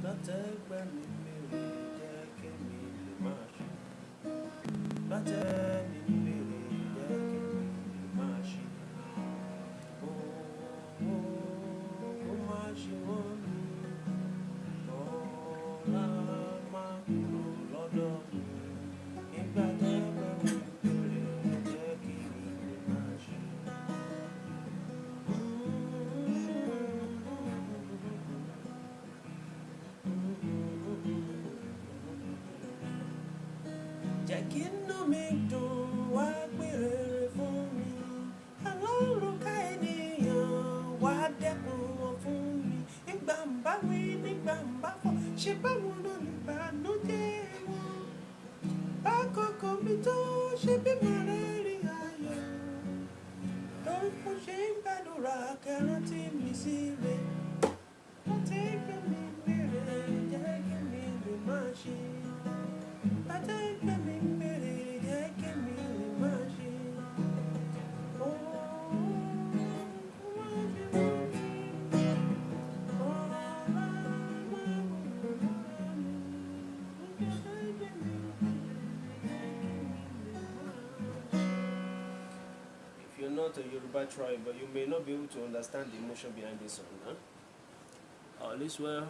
látẹ̀gbẹ́ mi mèrè jẹ́ kí mi lè máa ṣe. Látẹ̀gbẹ́ mi mèrè jẹ́ kí mi lè máa ṣe. Ó máa ṣe wọ́n mi. Ọ̀la máa kúrò lọ́dọ̀ mi. Nígbà tẹ́gbẹ́ mi mèrè jẹ́ kí mi lè máa ṣe. Jẹ́ kí inú mi dùn wá gbé rere fún mi. Alárùnká ènìyàn wá dẹ́kun wọn fún mi. Nígbà ń bá wí, nígbà ń bá fọ̀, ṣe báwọn náà níbànújẹ́ wọn. Bákòókò mi tó ṣe bí mo rẹ̀ rí ayọ̀. Lórí mo ṣe ń gbàdúrà kẹrántí mi sí rẹ̀. Látẹ̀gbẹ́ mi mèrè jẹ́ kí mi lè máa ṣe. Látẹ̀gbẹ́ mi mèrè jẹ́ kí mi lè máa ṣe. Ó máa ṣe wọ́n mi. Ọ̀la máa kúrò lọ́dọ̀ mi. Látẹ̀gbẹ́ mi mèrè jẹ́ kí mi lè máa ṣe. If you're not a Yoruba tribe, you may not be able to understand the emotion behind this song, huh? All is well.